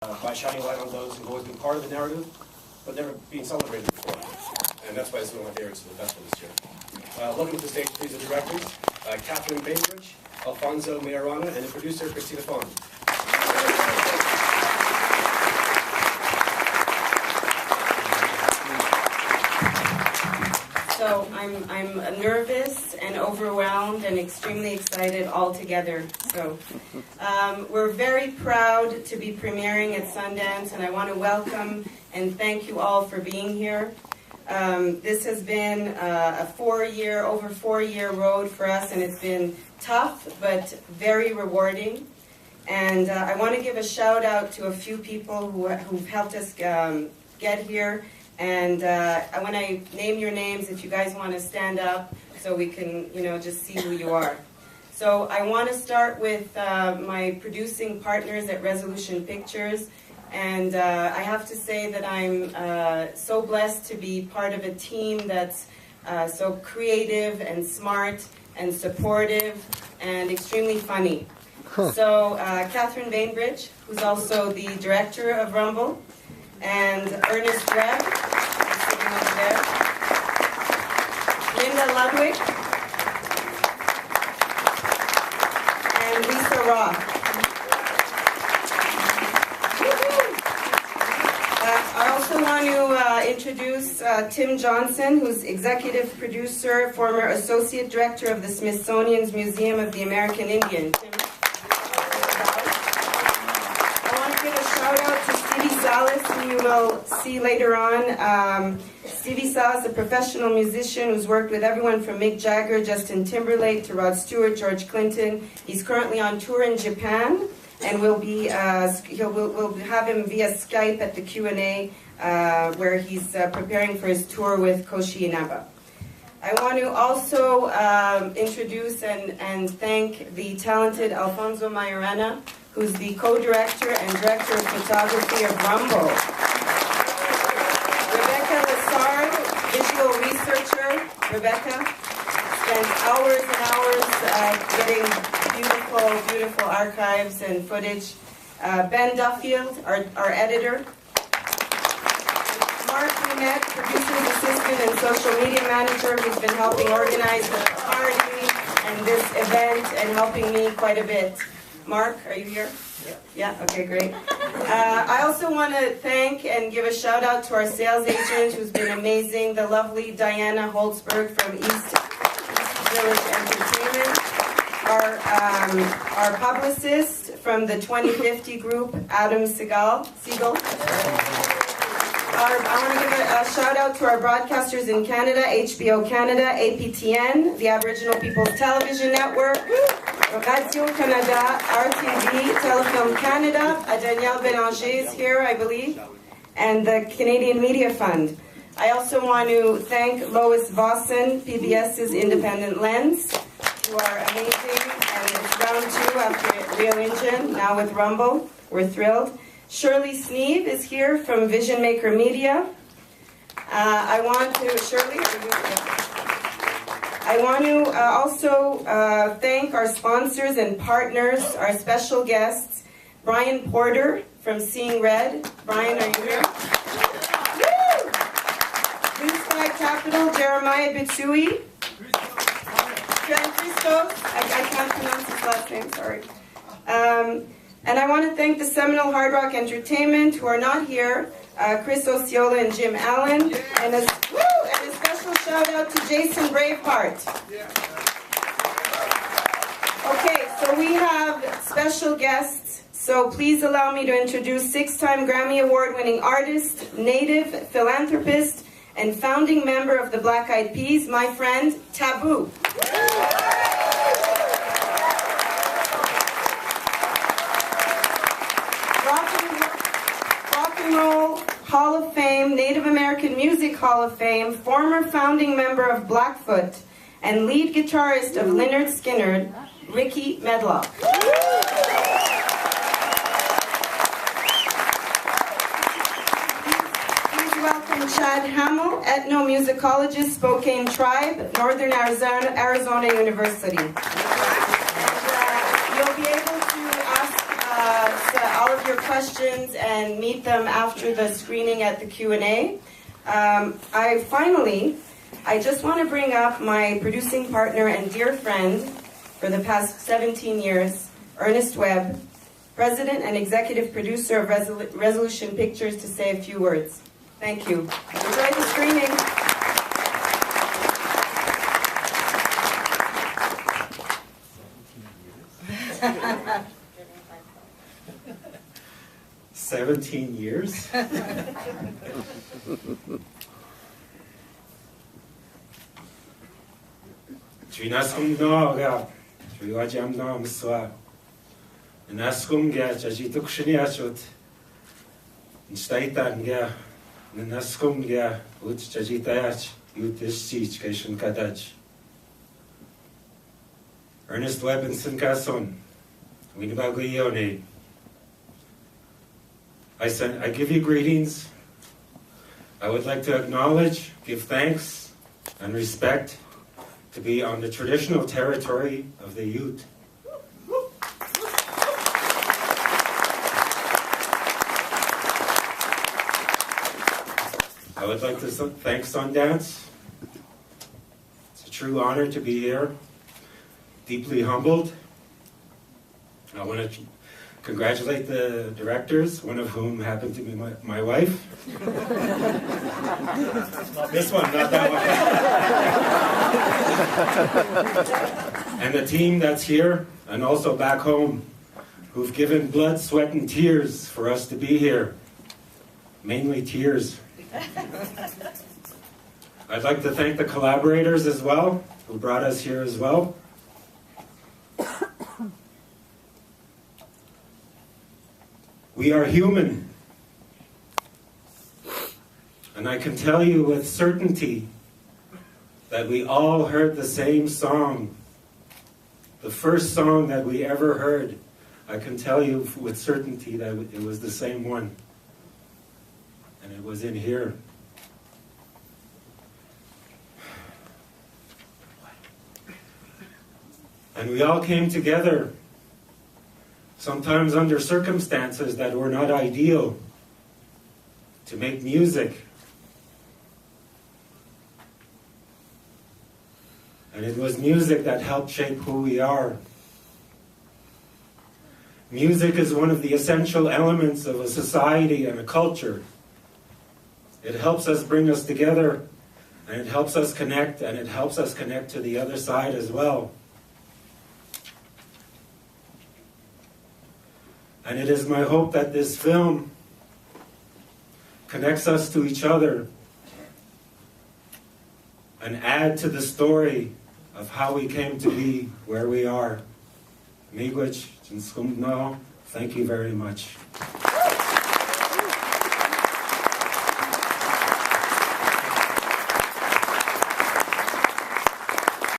by shining light on those who've always been part of the narrative, but never been celebrated before. And that's why it's one of my favorites of the festival this year. Welcome to the stage, please, the directors, Catherine Bainbridge, Alfonso Mayorana, and the producer, Christina Fong. So I'm nervous and overwhelmed and extremely excited all together. So we're very proud to be premiering at Sundance, and I want to welcome and thank you all for being here. This has been over 4-year road for us, and it's been tough but very rewarding. And I want to give a shout out to a few people who've helped us get here. And when I name your names, if you guys want to stand up so we can, just see who you are. So I want to start with my producing partners at Resolution Pictures. And I have to say that I'm so blessed to be part of a team that's so creative and smart and supportive and extremely funny. So Catherine Bainbridge, who's also the director of Rumble, and Ernest Webb, who's sitting over there, Linda Ludwig, and Lisa Roth. I also want to introduce Tim Johnson, who's executive producer, former associate director of the Smithsonian's Museum of the American Indian. Tim. I want to give a shout out to Stevie Salas, who you will see later on. Stevie Salas is a professional musician who's worked with everyone from Mick Jagger, Justin Timberlake, to Rod Stewart, George Clinton. He's currently on tour in Japan, and we'll have him via Skype at the Q&A where he's preparing for his tour with Koshi Inaba. I want to also introduce and thank the talented Alfonso Mayorana, who's the co-director and director of photography of Rumble. Rebecca Lassard, visual researcher. Rebecca spent hours and hours getting beautiful archives and footage. Ben Duffield, our editor. Mark Lunette, producer's assistant and social media manager, who's been helping organize the party and this event and helping me quite a bit. Mark, are you here? Yeah, okay, great. I also want to thank and give a shout out to our sales agent who's been amazing, the lovely Diana Holtzberg from East Village Entertainment. Our publicist from the 2050 group, Adam Siegel. I want to give a shout out to our broadcasters in Canada, HBO Canada, APTN, the Aboriginal People's Television Network, Radio Canada, RTV, Telefilm Canada, Danielle Bélanger is here, I believe, and the Canadian Media Fund. I also want to thank Lois Vossen, PBS's Independent Lens, who are amazing, and it's round 2 after Rio Engine, now with Rumble. We're thrilled. Shirley Sneeve is here from Vision Maker Media. I want to also thank our sponsors and partners, our special guests, Brian Porter from Seeing Red. Brian, are you here? Woo! Blue Sky Capital, Jeremiah Bitsui. Christos, I can't pronounce his last name, sorry. And I want to thank the Seminole Hard Rock Entertainment, who are not here, Chris Osceola and Jim Allen, and a special shout out to Jason Braveheart. Okay, so we have special guests, so please allow me to introduce 6-time Grammy Award-winning artist, native, philanthropist, and founding member of the Black Eyed Peas, my friend, Taboo. Roll Hall of Fame, Native American Music Hall of Fame, former founding member of Blackfoot, and lead guitarist of Lynyrd Skynyrd, Ricky Medlock. Please welcome Chad Hamill, ethnomusicologist, Spokane Tribe, Northern Arizona University. And, you'll be able to ask all of your questions questions and meet them after the screening at the Q&A. I just want to bring up my producing partner and dear friend for the past 17 years, Ernest Webb, President and Executive Producer of Resolution Pictures, to say a few words. Thank you. Enjoy the screening. 17 years? 주인아스kum노가 주의하지 않나 무스와 나스kum게 자지 독신이야שות 인스타이탄게 나스kum게 우치 자지 타야치 유티스치 계신 가다치 Ernest Webb and Sinkason Winibaguyone I give you greetings. I would like to acknowledge, give thanks, and respect to be on the traditional territory of the Ute. I would like to thank Sundance. It's a true honor to be here. Deeply humbled. I want to congratulate the directors, one of whom happened to be my wife. Not this one, not that one. And the team that's here, and also back home, who've given blood, sweat, and tears for us to be here. Mainly tears. I'd like to thank the collaborators as well, who brought us here as well. We are human. And I can tell you with certainty that we all heard the same song. The first song that we ever heard, I can tell you with certainty that it was the same one. And it was in here. And we all came together, sometimes under circumstances that were not ideal, to make music. And it was music that helped shape who we are. Music is one of the essential elements of a society and a culture. It helps us bring us together, and it helps us connect, and it helps us connect to the other side as well. And it is my hope that this film connects us to each other and add to the story of how we came to be where we are. Miigwech, Jinskumno, thank you very much.